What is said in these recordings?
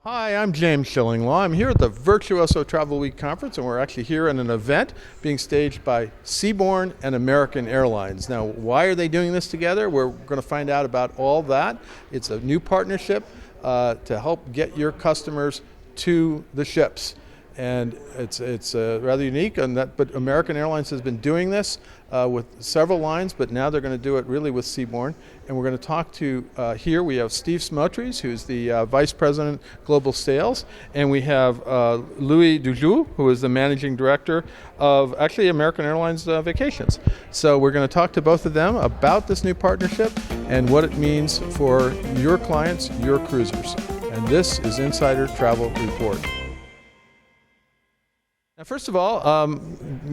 Hi, I'm James Schillinglaw. I'm here at the Virtuoso Travel Week Conference, and we're actually here in an event being staged by Seabourn and American Airlines. Now, why are they doing this together? We're going to find out about all that. It's a new partnership to help get your customers to the ships. And it's rather unique, but American Airlines has been doing this with several lines, but now they're going to do it really with Seabourn. And we're going to talk to, here we have Steve Smotrys, who's the Vice President Global Sales, and we have Louis Dujou, who is the Managing Director of actually American Airlines Vacations. So we're going to talk to both of them about this new partnership and what it means for your clients, your cruisers. And this is Insider Travel Report. Now, first of all,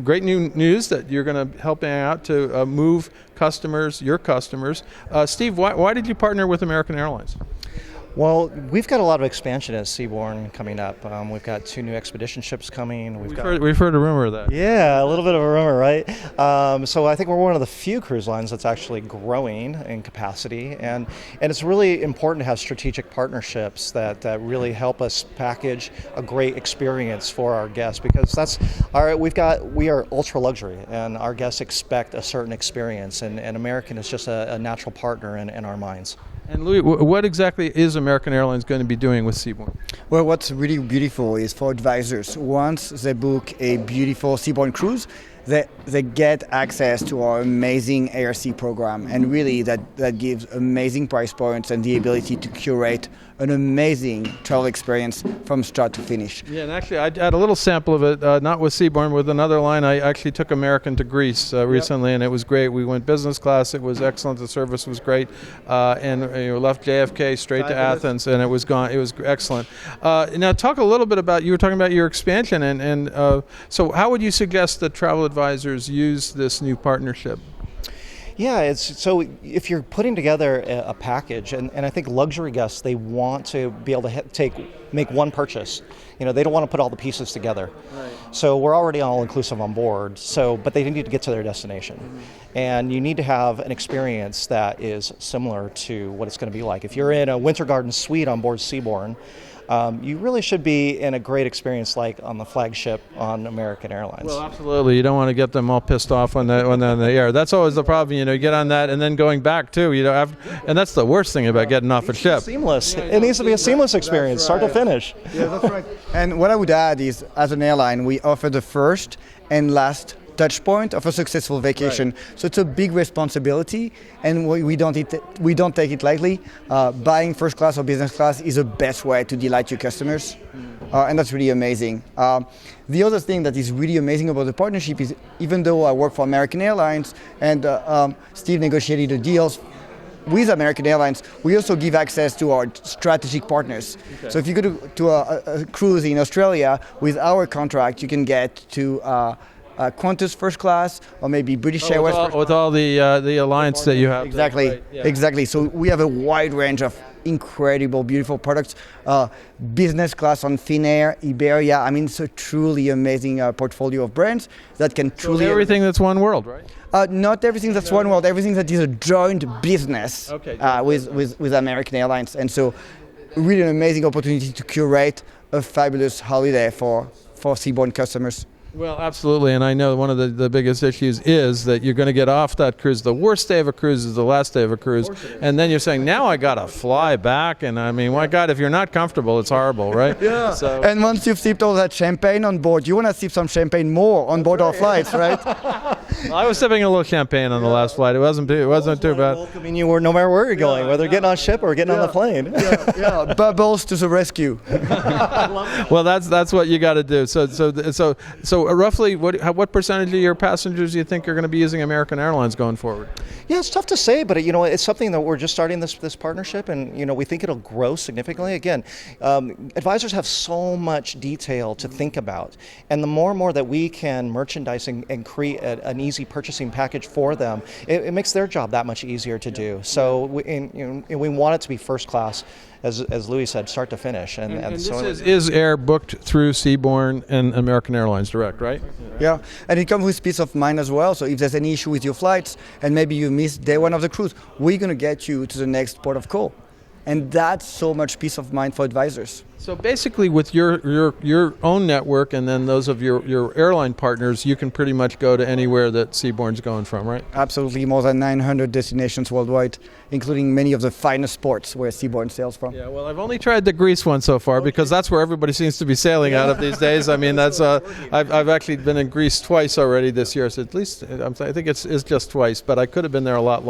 great new news that you're going to help out to move customers, your customers. Steve, why did you partner with American Airlines? Well, we've got a lot of expansion at Seabourn coming up. We've got 2 new expedition ships coming. We've heard a rumor of that. Yeah, a little bit of a rumor, right? So I think we're one of the few cruise lines that's actually growing in capacity, and it's really important to have strategic partnerships that really help us package a great experience for our guests, because we are ultra luxury, and our guests expect a certain experience, and American is just a natural partner in our minds. And Louis, what exactly is American Airlines going to be doing with Seabourn? Well, what's really beautiful is for advisors, once they book a beautiful Seabourn cruise, they get access to our amazing ARC program, and really that gives amazing price points and the ability to curate an amazing travel experience from start to finish. Yeah, and actually I had a little sample of it, not with Seabourn, with another line. I actually took American to Greece recently, and it was great. We went business class. It was excellent. The service was great, and left JFK straight to Athens, and it was gone. It was excellent. Now, talk a little bit about, you were talking about your expansion, and so how would you suggest that travel advisors use this new partnership? Yeah, so if you're putting together a package, and I think luxury guests, they want to be able to make one purchase. They don't want to put all the pieces together. Right. So we're already all inclusive on board. But they need to get to their destination, and you need to have an experience that is similar to what it's going to be like. If you're in a Winter Garden suite on board Seabourn, you really should be in a great experience like on the flagship on American Airlines. Well, absolutely. You don't want to get them all pissed off when they're in the air. That's always the problem. You get on that and then going back too. And that's the worst thing about getting off a ship. Seamless. It needs to be a seamless experience, start to finish. Yeah, that's right. And what I would add is, as an airline, we offer the first and last touch point of a successful vacation. Right. So it's a big responsibility, and we don't take it lightly. Buying first class or business class is the best way to delight your customers, and that's really amazing. The other thing that is really amazing about the partnership is, even though I work for American Airlines and Steve negotiated the deals with American Airlines, we also give access to our strategic partners. Okay. So if you go to a cruise in Australia, with our contract, you can get to Qantas first class, or maybe British Airways with all the alliance that you have. Exactly, right. Yeah. Exactly. So we have a wide range of incredible, beautiful products. Business class on Finnair, Iberia. I mean, it's a truly amazing portfolio of brands that can truly. So everything that's one world, right? Not everything that's one world. Everything that is a joint business with American Airlines, and so really an amazing opportunity to curate a fabulous holiday for Seabourn customers. Well, absolutely, and I know one of the biggest issues is that you're going to get off that cruise. The worst day of a cruise is the last day of a cruise, and then you're saying, now I got to fly back, and I mean, my God, if you're not comfortable, it's horrible, right? Yeah. So. And once you've sipped all that champagne on board, you want to sip some champagne more on board our flights, right? Well, I was sipping a little champagne on the last flight. It wasn't too bad. Welcoming you no matter where you're going, whether getting on ship or getting on the plane. Yeah, bubbles to the rescue. Well, that's what you got to do. So roughly, what percentage of your passengers do you think are going to be using American Airlines going forward? Yeah, it's tough to say, but it's something that we're just starting this partnership, and we think it'll grow significantly. Again, advisors have so much detail to think about, and the more and more that we can merchandise and create an easy purchasing package for them, it makes their job that much easier to do. So we want it to be first class, as Louis said, start to finish. And this is air booked through Seabourn and American Airlines Direct, right? Yeah, and it comes with peace of mind as well. So if there's any issue with your flights and maybe you missed day one of the cruise, we're going to get you to the next port of call. and that's so much peace of mind for advisors. So basically, with your own network and then those of your airline partners, you can pretty much go to anywhere that Seabourn's going from, right? Absolutely, more than 900 destinations worldwide, including many of the finest ports where Seabourn sails from. Yeah, well, I've only tried the Greece one so far because that's where everybody seems to be sailing out of these days. I mean, that's I've actually been in Greece twice already this year, so at least I think it's just twice, but I could have been there a lot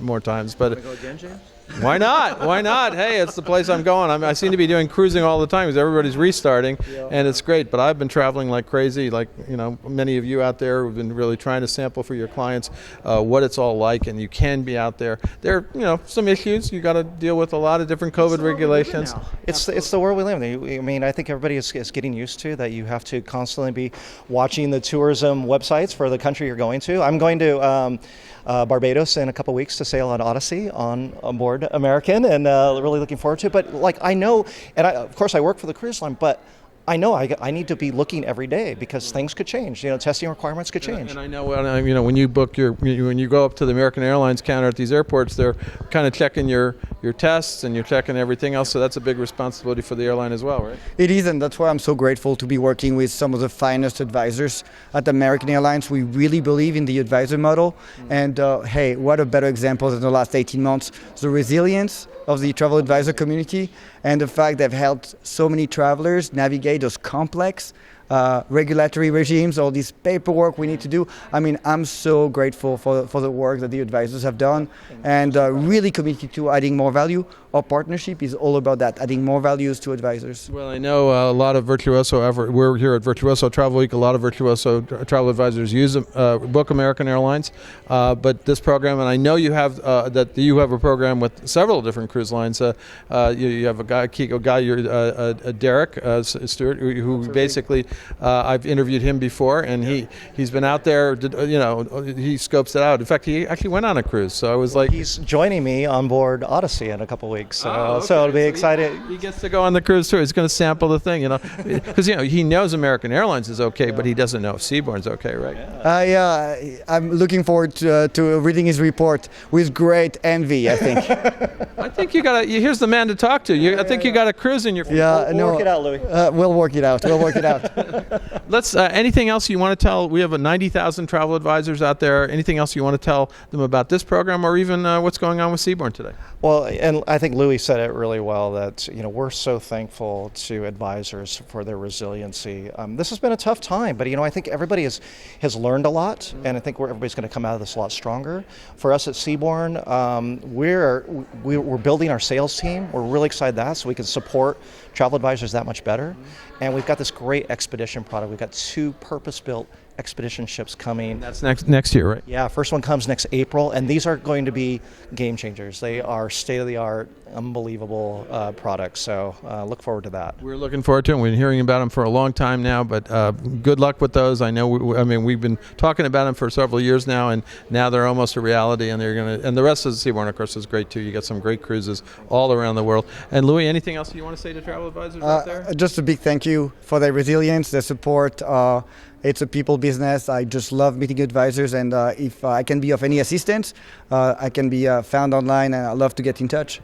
more times. But Go again, James? why not? Why not? Hey, it's the place I'm going. I seem to be doing cruising all the time because everybody's restarting, and it's great. But I've been traveling like crazy, like many of you out there who've been really trying to sample for your clients what it's all like, and you can be out there. There are some issues. You got to deal with a lot of different COVID regulations. It's the world we live in. I mean, I think everybody is getting used to that. You have to constantly be watching the tourism websites for the country you're going to. I'm going to Barbados in a couple weeks to sail on Odyssey on board American, and really looking forward to it. But I know, and of course I work for the cruise line, but I know I need to be looking every day because things could change. Testing requirements could change. And I know when you book when you go up to the American Airlines counter at these airports, they're kind of checking your tests and you're checking everything else. So that's a big responsibility for the airline as well, right? It is, and that's why I'm so grateful to be working with some of the finest advisors at American Airlines. We really believe in the advisor model, and hey, what a better example than the last 18 months. The resilience of the travel advisor community and the fact they've helped so many travelers navigate those complex regulatory regimes, all this paperwork we need to do. I mean, I'm so grateful for the work that the advisors have done and really committed to adding more value. Our partnership is all about that, adding more values to advisors. Well, I know a lot of Virtuoso, we're here at Virtuoso Travel Week, a lot of Virtuoso travel advisors book American Airlines, but this program, and I know you have a program with several different cruise lines. You have a guy, Derek Stewart, who basically, I've interviewed him before, and he's been out there, he scopes it out. In fact, he actually went on a cruise, so I was like... He's joining me on board Odyssey in a couple weeks. So it'll be exciting. He gets to go on the cruise too. He's going to sample the thing, because he knows American Airlines is okay, but he doesn't know if Seabourn's okay, right? Yeah, I'm looking forward to reading his report with great envy, I think. I think here's the man to talk to. I think you got a cruise in your... We'll work it out, Louis. We'll work it out. Let's. Anything else you want to tell? We have 90,000 travel advisors out there. Anything else you want to tell them about this program, or even what's going on with Seabourn today? Well, and I think Louis said it really well that we're so thankful to advisors for their resiliency. This has been a tough time, but I think everybody has learned a lot, and I think everybody's going to come out of this a lot stronger. For us at Seabourn, we're building our sales team. We're really excited so we can support travel advisors that much better, and we've got this great expedition product. We've got 2 purpose-built expedition ships coming. That's next year, right? Yeah, first one comes next April, and these are going to be game changers. They are state-of-the-art, unbelievable products, so look forward to that. We're looking forward to them. We've been hearing about them for a long time now, but good luck with those. I know, we've been talking about them for several years now, and now they're almost a reality, and and the rest of the Seabourn, of course, is great too. You got some great cruises all around the world. And Louis, anything else you want to say to travel advisors out there? Just a big thank you for their resilience, their support. It's a people business. I just love meeting advisors, and if I can be of any assistance, I can be found online, and I'd love to get in touch.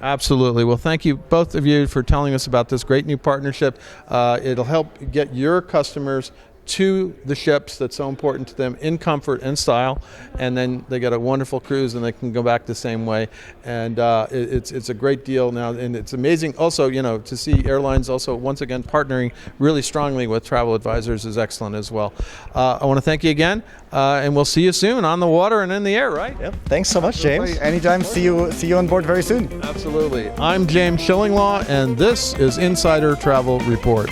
Absolutely. Well, thank you, both of you, for telling us about this great new partnership. It'll help get your customers to the ships that's so important to them in comfort and style, and then they get a wonderful cruise and they can go back the same way, and it's a great deal now, and it's amazing also to see airlines also once again partnering really strongly with travel advisors is excellent as well. I want to thank you again, and we'll see you soon on the water and in the air, right? Yep. Thanks so much, James. Anytime. See you on board very soon. Absolutely. I'm James Schillinglaw, and this is Insider Travel Report.